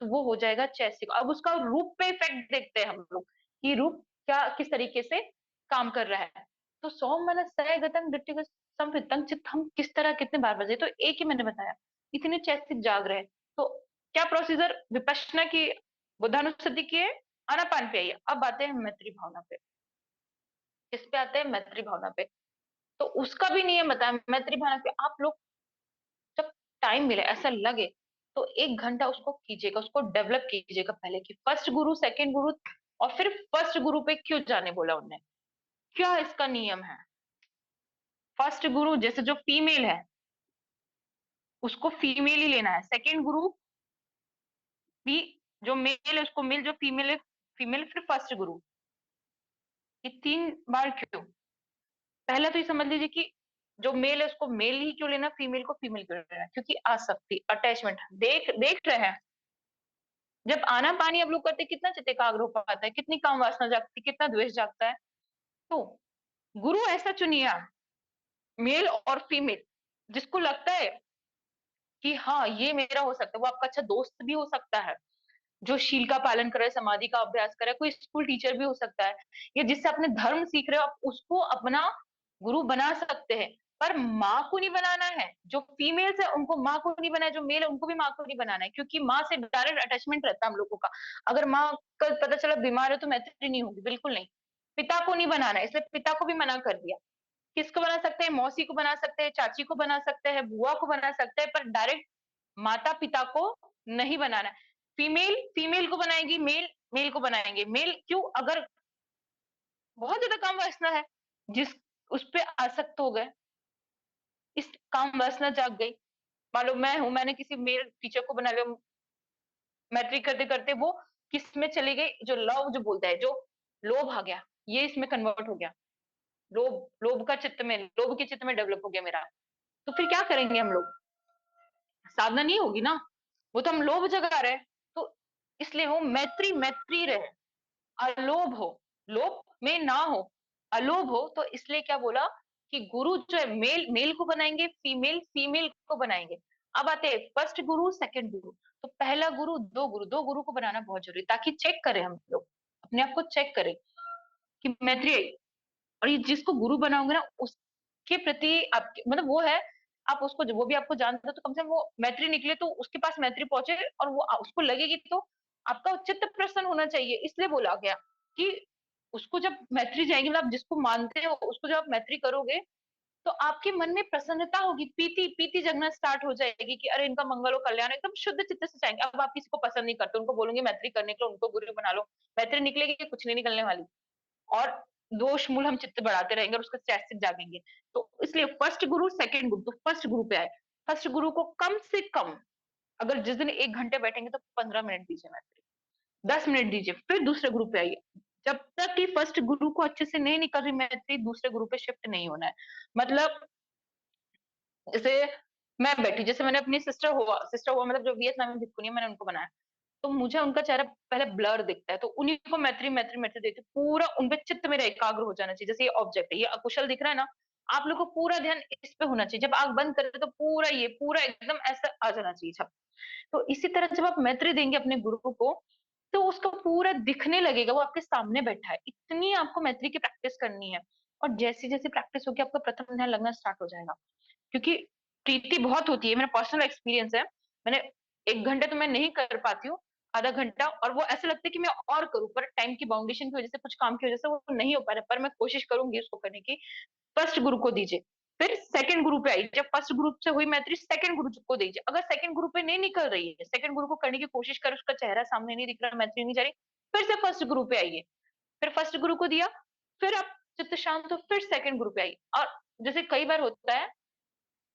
तो वो हो जाएगा चैसिक। अब उसका रूप पे इफेक्ट देखते हैं हम लोग, कि रूप क्या किस तरीके से काम कर रहा है। तो सौम मन सह गतम दृष्टि संवृत्तंग चित्त, हम किस तरह कितने बार बजे, तो एक ही मैंने बताया, इतने चैसिक जाग रहे हैं। तो क्या प्रोसीजर, विपश्यना की, बुद्धानुस्सति की, आनापान पे आइए। अब आते हैं मैत्री भावना पे, किस पे आते हैं, मैत्री भावना पे। तो उसका भी नियम बताया मैत्री भावना पे। आप लोग जब टाइम मिले, ऐसा लगे, तो 1 घंटा उसको कीजिएगा, उसको डेवलप कीजिएगा, पहले की फर्स्ट गुरु, सेकंड गुरु, और फिर फर्स्ट गुरु पे क्यों जाने बोला उन्होंने, क्या इसका नियम है। फर्स्ट गुरु जैसे जो फीमेल है, उसको फीमेल ही लेना है, सेकंड गुरु भी जो मेल है उसको मेल, जो फीमेल है फीमेल, फिर फर्स्ट गुरु, ये 3 बार क्यों। पहला तो ये समझ लीजिए कि जो मेल है उसको मेल ही क्यों लेना, फीमेल को फीमेल क्यों लेना, क्योंकि आसक्ति, अटैचमेंट, देख देख रहे हैं, जब आना पानी आप लोग करते कितना चित्त एकाग्र हो पाता है, कितनी काम वासना जागती, कितना द्वेष जागता है। तो गुरु ऐसा चुनिए, मेल और फीमेल, जिसको लगता है कि हाँ ये मेरा हो सकता है, वो आपका अच्छा दोस्त भी हो सकता है, जो शील का पालन करे, समाधि का अभ्यास करे, कोई स्कूल टीचर भी हो सकता है, या जिससे अपने धर्म सीख रहे हो, आप उसको अपना गुरु बना सकते हैं। पर माँ को नहीं बनाना है, जो फीमेल्स है उनको माँ को नहीं बनाना है, जो मेल है उनको भी माँ को नहीं बनाना है, क्योंकि माँ से डायरेक्ट अटैचमेंट रहता है हम लोगों का। अगर माँ का पता चला बीमार है तो मैत्री नहीं होगी, बिल्कुल नहीं। पिता को नहीं बनाना है, इसलिए पिता को भी मना कर दिया। किसको बना सकते हैं, मौसी को बना सकते हैं, चाची को बना सकते हैं, बुआ को बना सकते हैं, पर डायरेक्ट माता पिता को नहीं बनाना है। फीमेल फीमेल को बनाएगी, मेल मेल को बनाएंगे। मेल क्यों? अगर बहुत ज्यादा काम वासना है, जिस उस पे आसक्त हो गए, इस काम वासना जाग गई। मान लो मैं हूं, मैंने किसी मेल टीचर को बना लिया, मैट्रिक करते करते वो किस में चली गई, जो लव जो बोलता है, जो लोभ आ गया, ये इसमें कन्वर्ट हो गया। लोभ लोभ का चित्त में, लोभ के चित्त में डेवलप हो गया मेरा। तो फिर क्या करेंगे हम लोग? साधना नहीं होगी ना, वो तो हम लोभ जगा रहे हैं। तो इसलिए वो मैत्री मैत्री रहे, अलोभ हो, लोभ में ना हो, अलोभ हो। तो इसलिए क्या बोला कि गुरु जो है मेल मेल को बनाएंगे, फीमेल फीमेल को बनाएंगे। अब आते हैं फर्स्ट गुरु सेकंड गुरु। तो पहला गुरु, दो गुरु को बनाना बहुत जरूरी, ताकि चेक करें हम लोग, अपने आप को चेक करें कि मैत्री आई। और ये जिसको गुरु बनाओगे ना, उसके प्रति आपके मतलब वो है, आप उसको, वो भी आपको जानता है, तो कम से कम वो मैत्री निकले तो उसके पास मैत्री पहुंचे, और वो उसको लगेगी तो आपका चित्त प्रसन्न होना चाहिए। इसलिए बोला गया कि उसको जब मैत्री जाएगी, मतलब आप जिसको मानते हो उसको जब आप मैत्री करोगे, तो आपके मन में प्रसन्नता होगी, पीति पीति जगना स्टार्ट हो जाएगी कि अरे इनका मंगल हो, कल्याण, एकदम शुद्ध चित्त से जाएंगे। अब आप किसी को पसंद नहीं करते, उनको बोलोगे मैत्री करने के लिए, उनको गुरु बना लो, मैत्री निकलेगी, कुछ नहीं निकलने वाली। और दोष मूल हम चित्त बढ़ाते रहेंगे और उसका चैतसिक जागेंगे। तो इसलिए फर्स्ट गुरु सेकंड गुरु, तो फर्स्ट गुरु पे आए। फर्स्ट गुरु को कम से कम, अगर जिस दिन 1 घंटे बैठेंगे तो 15 मिनट दीजिए मैत्री, 10 मिनट दीजिए, फिर दूसरे गुरु पे आइए। जब तक कि फर्स्ट गुरु को अच्छे से नहीं निकल रही मैत्री, दूसरे गुरु पे शिफ्ट नहीं होना है। मतलब जैसे मैं बैठी, जैसे मैंने अपनी सिस्टर हुआ मतलब जो वियतनामी भिक्षुनी है, मैंने उनको बनाया। तो मुझे उनका चेहरा पहले ब्लर दिखता है, तो उन्हीं को मैत्री मैत्री मैत्री देती हूँ। पूरा उनपे चित्त मेरा एकाग्र हो जाना चाहिए। जैसे ये ऑब्जेक्ट है, ये अकुशल दिख रहा है ना, आप लोग को पूरा ध्यान इस पे होना चाहिए। जब आंख बंद करें तो पूरा ये पूरा एकदम ऐसा आ जाना चाहिए छप। तो इसी तरह जब आप मैत्री देंगे अपने गुरु को, तो उसको पूरा दिखने लगेगा, वो आपके सामने बैठा है। इतनी आपको मैत्री की प्रैक्टिस करनी है। और जैसी जैसी प्रैक्टिस होगी, आपका प्रथम ध्यान लगना स्टार्ट हो जाएगा। क्योंकि प्रीति बहुत होती है, मेरा पर्सनल एक्सपीरियंस है। मैंने 1 घंटे तो मैं नहीं कर पाती हूँ, आधा घंटा, और वो ऐसा लगता है कि मैं और करूँ, पर टाइम की बाउंडेशन की वजह से, कुछ काम की वजह से वो नहीं हो पा रहा है, पर मैं कोशिश करूंगी उसको करने की। फर्स्ट गुरु को दीजिए, फिर सेकंड गुरु पे आई। जब फर्स्ट ग्रुप से हुई मैत्री, सेकंड गुरु को दीजिए। अगर सेकंड गुरु पे नहीं निकल रही है, सेकंड गुरु को करने की कोशिश कर, उसका चेहरा सामने नहीं दिख रहा, मैत्री नहीं जा रही, फिर से फर्स्ट गुरु पे आइए। फिर फर्स्ट गुरु को दिया, फिर आप चित्त शांत हो, फिर सेकंड गुरु पे आई। और जैसे कई बार होता है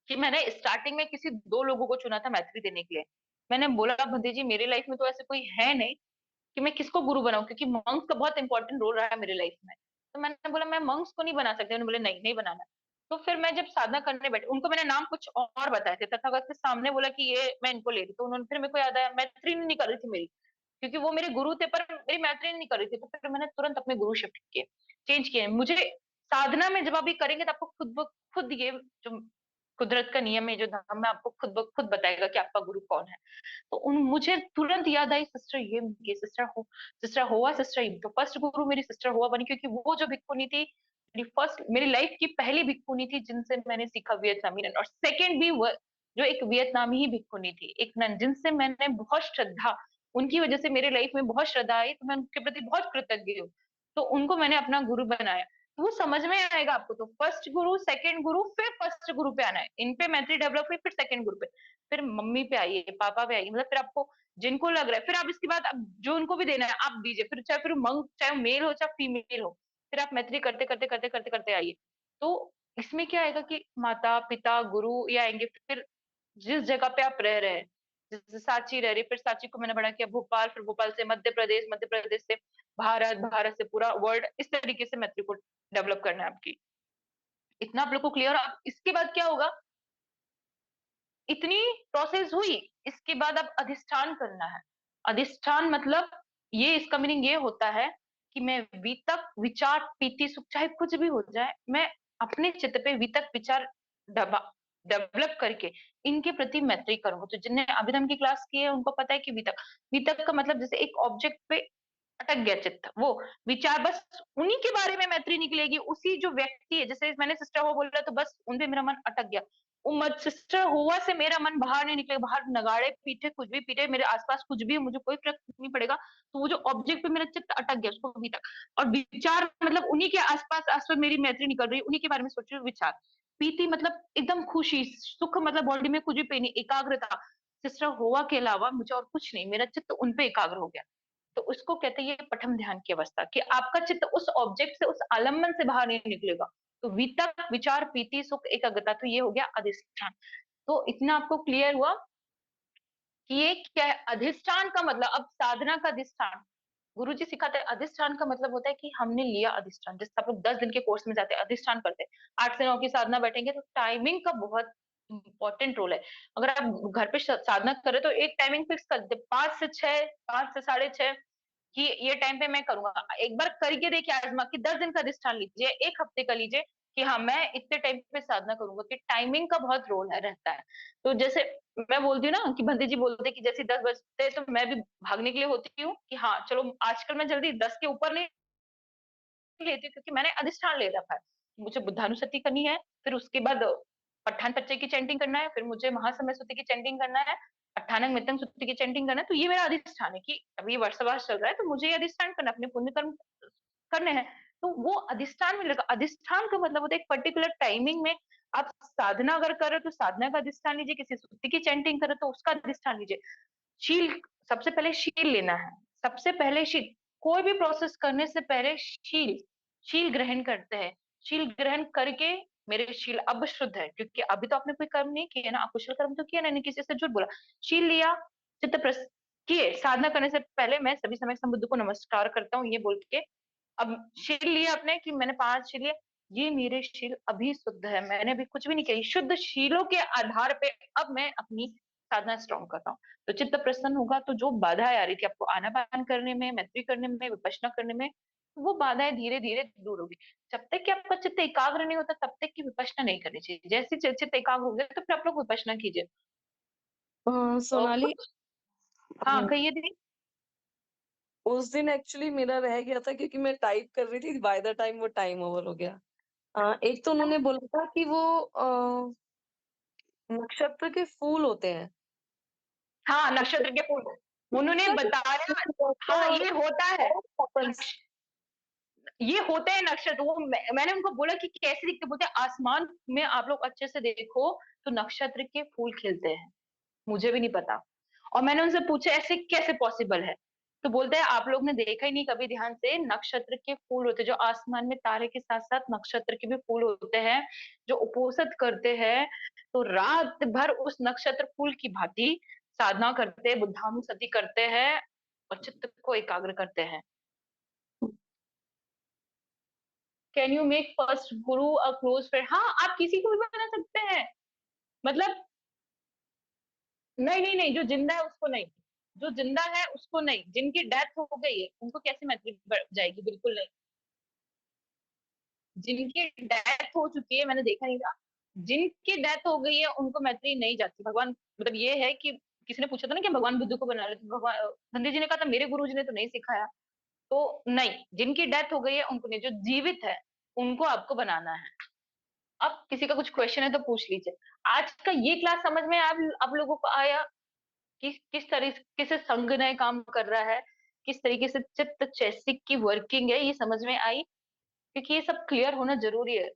कि मैंने स्टार्टिंग में किसी 2 लोगों को चुना था मैत्री देने के लिए। मैंने बोला भंती जी, मेरी लाइफ में तो ऐसे कोई है नहीं कि मैं किसको गुरु बनाऊं, क्योंकि मंक्स का बहुत इंपॉर्टेंट रोल रहा है मेरी लाइफ में। तो मैंने बोला मैं मंक्स को नहीं बना सकती। उन्होंने बोले नहीं नहीं बनाना। तो फिर मैं जब साधना करने बैठी, उनको मैंने नाम कुछ और बताए थे, तथागत के सामने बोला कि ये मैं इनको ले रही। तो उन्होंने, फिर मेरे को याद आया मैत्री नहीं कर रही थी मेरी, क्योंकि वो मेरे गुरु थे पर मेरी मैत्री नहीं कर रही थी। तो फिर मैंने तुरंत अपने गुरु शिफ्ट किए, चेंज किए। मुझे साधना में जब आप ये करेंगे तो आपको खुद ये जो कुदरत का नियम है, जो धर्म है, आपको खुद ब खुद बताएगा कि आपका गुरु कौन है। तो उन मुझे तुरंत याद आई सिस्टर ये सिस्टर हुआ, सिस्टर ये। तो फर्स्ट गुरु मेरी सिस्टर हुआ बनी, क्योंकि वो जो भिक्षुनी थी, मेरी लाइफ की पहली भिक्षुनी थी जिनसे मैंने सीखा वियतनामी रन। और सेकंड भी वो जो एक वियतनामी ही भिक्षुनी थी, एक नन, जिनसे मैंने बहुत श्रद्धा, उनकी वजह से मेरे लाइफ में बहुत श्रद्धा आई, तो मैं उनके प्रति बहुत कृतज्ञ हूँ। तो उनको मैंने अपना गुरु बनाया। तो वो समझ में आएगा आपको। तो फर्स्ट गुरु सेकंड गुरु फिर फर्स्ट गुरु पे आना है, इन पे मैत्री डेवलप हुई, फिर सेकंड गुरु पे, फिर मम्मी पे आइए, पापा पे आइए। मतलब फिर आपको जिनको लग रहा है, फिर आप इसके बाद अब जो उनको भी देना है आप दीजिए। फिर चाहे फिर मंग, चाहे मेल हो चाहे फीमेल हो, फिर आप मैत्री करते करते करते करते करते आइए। तो इसमें क्या आएगा कि माता पिता गुरु ये आएंगे। फिर जिस जगह पे आप रह रहे हैं, जैसे सांची रह रही, फिर सांची को मैंने बड़ा किया भोपाल, फिर भोपाल से मध्य प्रदेश, मध्य प्रदेश से भारत, भारत से पूरा वर्ल्ड। इस तरीके से मैत्री को डेवलप करना है आपकी। इतना आप लोग को क्लियर। अब इसके बाद क्या होगा, इतनी प्रोसेस हुई, इसके बाद अब अधिष्ठान करना है। अधिष्ठान मतलब ये, इसका मीनिंग ये होता है कि मैं वितक विचार पीति सुख, चाहे कुछ भी हो जाए, मैं अपने चित्त पे वितक विचार डेवलप करके इनके प्रति मैत्री करूंगा। तो जिनने अभिधम की क्लास की है उनको पता है कि वितक, वितक का मतलब जैसे एक ऑब्जेक्ट पे अटक गया चित्त, वो विचार बस उन्हीं के बारे में मैत्री निकलेगी, उसी जो व्यक्ति है। जैसे मैंने सिस्टर हो बोला तो बस उनपे मेरा मन अटक गया। मत सिस्टर हुआ से मेरा मन बाहर नहीं निकलेगा, बाहर नगाड़े पीटे कुछ भी पीटे, मेरे आसपास कुछ भी, मुझे कोई फर्क नहीं पड़ेगा। तो वो जो ऑब्जेक्ट पे मेरा चित्त अटक गया, उसको अभी तक। और विचार मतलब उन्हीं के आसपास आसपास मेरी मैत्री निकल रही है, उन्हीं के बारे में सोच रही हूँ। विचार पीति मतलब एकदम खुशी, सुख मतलब बॉडी में कुछ भी पेन नहीं, एकाग्रता। सिस्टर होवा के अलावा मुझे और कुछ नहीं, मेरा चित्त उन पे एकाग्र हो गया। तो उसको कहते हैं ये पठम ध्यान की अवस्था, कि आपका चित्त उस ऑब्जेक्ट से, उस आलम्बन से बाहर नहीं निकलेगा। तो वितक, विचार, प्रीति, सुख, एकाग्रता, तो ये हो गया अधिष्ठान। तो इतना आपको क्लियर हुआ कि ये क्या है अधिष्ठान का मतलब। अब साधना का अधिष्ठान गुरु जी सिखाते हैं, अधिष्ठान का मतलब होता है कि हमने लिया अधिष्ठान। जैसे आप लोग 10 दिन के कोर्स में जाते हैं, अधिष्ठान करते हैं, 8 से 9 की साधना बैठेंगे, तो टाइमिंग का बहुत इंपॉर्टेंट रोल है। अगर आप घर पे साधना कर रहे हो तो एक टाइमिंग फिक्स कर दे, 5 से 6, 5 से 6:30, कि ये टाइम पे मैं करूंगा। एक बार करके देखिए आजमा, कि 10 दिन का अधिष्ठान लीजिए, एक हफ्ते का लीजिए, कि हाँ मैं इतने टाइम पे साधना करूंगा, कि टाइमिंग का बहुत रोल है रहता है। तो जैसे मैं बोलती हूँ ना कि बंदी जी बोलते हैं कि जैसे 10 बजते तो मैं भी भागने के लिए होती हूँ, कि हाँ चलो आजकल मैं जल्दी 10 के ऊपर नहीं लेती हूँ, क्योंकि मैंने अधिष्ठान ले रखा है। मुझे बुद्धानुसति करनी है, फिर उसके बाद पठान पच्चे की चैंटिंग करना है, फिर मुझे महासमय सुत्ती की चैंटिंग करना है, अट्ठानंग मितंग सुत्ती की चैंटिंग करना है। तो ये मेरा अधिष्ठान है कि अभी ये वर्षवास चल रहा है, तो मुझे ये अधिष्ठान करना, अपने पुण्य कर्म करने हैं। तो वो अधिष्ठान मिलेगा। अधिष्ठान का मतलब होता है एक पर्टिकुलर टाइमिंग में आप साधना अगर कर रहे हो तो साधना का अधिष्ठान लीजिए, किसी सुत्ती की चैंटिंग कर रहे हो तो उसका अधिष्ठान लीजिए। शील, सबसे पहले शील लेना है। सबसे पहले शील, कोई भी प्रोसेस करने से पहले शील, शील ग्रहण करते हैं। शील ग्रहण करके मेरे शील अब शुद्ध है, क्योंकि अभी तो आपने कोई कर्म नहीं किया ना, अकुशल कर्म तो किया ना, नहीं किसी से झूठ बोला। शील लिया, चित्त प्रस किए। साधना करने से पहले मैं सभी समय बुद्ध को नमस्कार करता हूँ, ये बोल के। अब शील लिया आपने कि मैंने 5 शील लिए, ये मेरे शील अभी शुद्ध है, मैंने अभी कुछ भी नहीं किया। शुद्ध शीलों के आधार पे अब मैं अपनी साधना स्ट्रॉन्ग करता हूँ। तो चित्त प्रसन्न होगा तो जो बाधाएं आ रही थी आपको आनापान करने में, मैत्री करने में, विपश्यना करने में, वो बाधाएं धीरे धीरे दूर होगी। जब तक कि आपका चित्त एकाग्र नहीं होता तब तक की विपश्यना नहीं करनी चाहिए। जैसे चित्त एकाग्र हो गया तो फिर आप लोग विपश्यना कीजिए। सोनाली, कुछ, हाँ कहिए दीदी। उस दिन एक्चुअली मेरा रह गया था क्योंकि मैं टाइप कर रही थी, बाय द टाइम वो टाइम ओवर हो गया। एक तो उन्होंने बोला था कि वो नक्षत्र के फूल होते हैं। हाँ नक्षत्र के फूल उन्होंने उसका बताया। होता हाँ है ये होता है, और ये होते हैं नक्षत्र। वो मैंने उनको बोला कि कैसे दिखते, बोलते हैं आसमान में आप लोग अच्छे से देखो तो नक्षत्र के फूल खिलते हैं। मुझे भी नहीं पता। और मैंने उनसे पूछा ऐसे कैसे पॉसिबल है, तो बोलते हैं आप लोग ने देखा ही नहीं कभी ध्यान से, नक्षत्र के फूल होते हैं जो आसमान में, तारे के साथ साथ नक्षत्र के भी फूल होते हैं जो उपोषित करते हैं। तो रात भर उस नक्षत्र फूल की भांति साधना करते हैं, बुद्धानुसति करते हैं और चित्त को एकाग्र करते हैं। Can you make first Guru a close friend? हाँ आप किसी को भी बना सकते हैं। मतलब नहीं नहीं नहीं, जो जिंदा है उसको नहीं, जो जिंदा है उसको नहीं, जिनकी डेथ हो गई है उनको कैसे मैत्री बढ़ जाएगी? बिल्कुल नहीं। जिनकी डेथ हो चुकी है, मैंने देखा नहीं था, जिनकी डेथ हो गई है उनको मैत्री नहीं जाती। भगवान मतलब ये है कि किसी ने पूछा था ना कि भगवान बुद्ध को बना लेते, भगवान गांधी जी ने कहा था मेरे गुरु जी ने तो नहीं सिखाया। तो नहीं, जिनकी डेथ हो गई है उनको नहीं, जो जीवित है उनको आपको बनाना है। अब किसी का कुछ क्वेश्चन है तो पूछ लीजिए। आज का ये क्लास समझ में आप लोगों को आया कि किस तरीके से संगनय काम कर रहा है, किस तरीके से चित्त चैसिक की वर्किंग है, ये समझ में आई? क्योंकि ये सब क्लियर होना जरूरी है।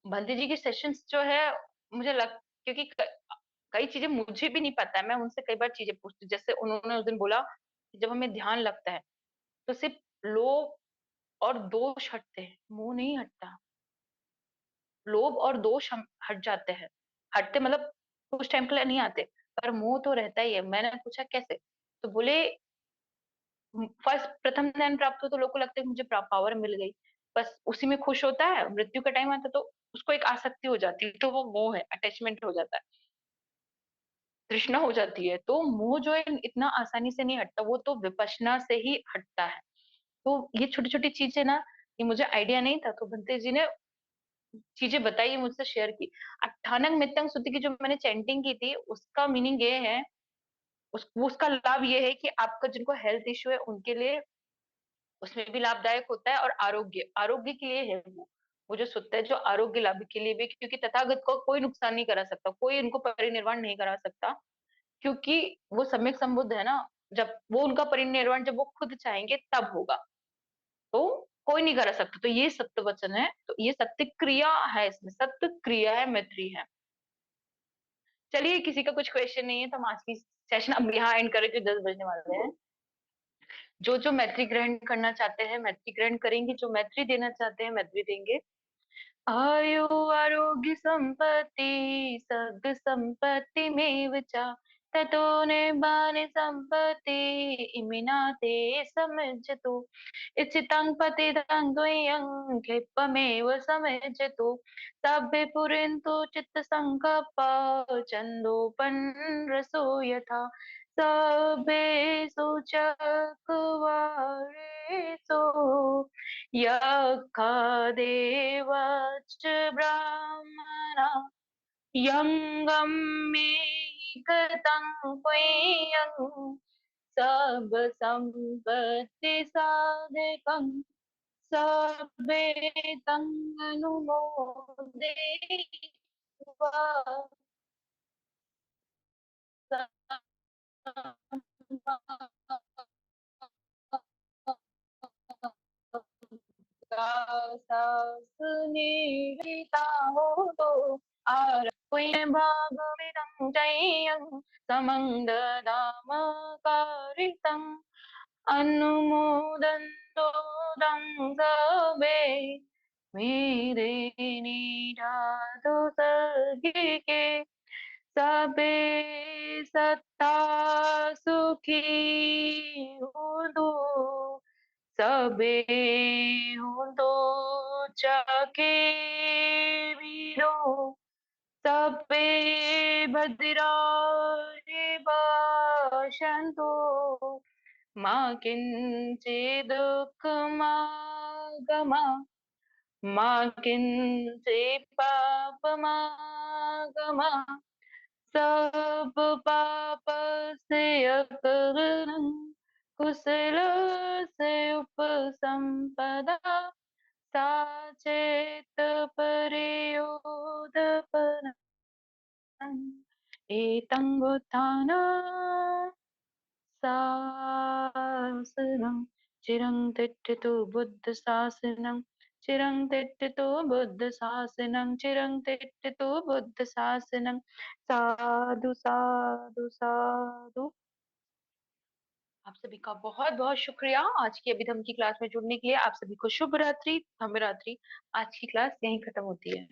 भंते जी की सेशंस जो है, मुझे लग, क्योंकि कई चीजें मुझे भी नहीं पता है, मैं उनसे कई बार चीजें पूछती हूँ। जैसे उन्होंने उस दिन बोला कि जब हमें ध्यान लगता है तो सिर्फ लोभ और दोष हटते हैं, मोह नहीं हटता। लोभ और दोष हम हट जाते हैं, हटते मतलब कुछ टाइम के लिए नहीं आते, पर मोह तो रहता ही है। मैंने पूछा कैसे, तो बोले फर्स्ट प्रथम ज्ञान प्राप्त हो तो लोग को लगता है कि मुझे पावर मिल गई, बस उसी में खुश होता है। मृत्यु का टाइम आता है तो उसको एक आसक्ति हो जाती है, तो वो मोह है, अटैचमेंट हो जाता है, तृष्णा हो जाती है। तो मोह जो है इतना आसानी से नहीं हटता, वो तो विपश्यना से ही हटता है। तो ये छोटी छोटी चीजें ना, ये मुझे आइडिया नहीं था, तो बंते जी ने चीजें बताई, मुझसे शेयर की। अट्ठानंग मितंग सुत्ती की जो मैंने चैंटिंग की थी उसका मीनिंग ये है, उसका लाभ ये है कि आपका जिनको हेल्थ इश्यू है उनके लिए उसमें भी लाभदायक होता है। और आरोग्य, आरोग्य के लिए है वो जो सुत्ता है, जो आरोग्य लाभ के लिए भी, क्योंकि तथागत को कोई नुकसान नहीं करा सकता, कोई उनको परिनिर्वाण नहीं करा सकता, क्योंकि वो सम्यक संबुद्ध है ना। जब वो उनका परिनिर्वाण जब वो खुद चाहेंगे तब होगा, तो कोई नहीं करा सकता। तो ये सत्य वचन है, तो ये सत्य क्रिया है, इसमें सत्य क्रिया है, मैत्री है। चलिए, किसी का कुछ क्वेश्चन नहीं है तो हम आज की सेशन अब यहाँ एंड करें, क्योंकि 10 बजने वाले हैं। जो जो मैत्री ग्रहण करना चाहते हैं मैत्री ग्रहण करेंगे, जो मैत्री देना चाहते हैं मैत्री देंगे। आयु आरोग्य संपत्ति सग संपत्ति में च ततो निर्माण संपत्ति इमिना ते समझतु इच्छितं पतितं द्वयं क्षिप्तमेव समझतु सभ्य पुरिन्तु चित्त संकप्प छन्दोपन रसो यथा सभ्येषु चक्रवालेषु यक्षदेवश्च ब्राह्मणा यं गम्ये कृतं त्वयं सर्वसम्पत्ति साधकं सभ्येतं अनुमोदयित्वा निहिता हो तो आरक्वै भागमिदं जयं समं ददाम कारितम् अनुमोदन्तो दं सबे मेरे निरादो सर्गिके सबे सत्ता सुखी हुदो सबे हुदो जाके वीरो सबे भद्राणि पश्यन्तु मा किञ्चित् दुःखमागम मा किञ्चित् पापमागम सब पापस्य अकरणं कुशलस्य उपसम्पदा सा चेत् पर्योदपनम् एतं उत्थाना शासनं चिरं तिष्ठतु बुद्धशासनं चिरं तिष्ठतु बुद्धशासनं चिरं तिष्ठतु बुद्धशासनं साधु साधु साधु। आप सभी का बहुत बहुत शुक्रिया आज की अभिधम की क्लास में जुड़ने के लिए। आप सभी को शुभ रात्रि, धम्म रात्रि। आज की क्लास यहीं खत्म होती है।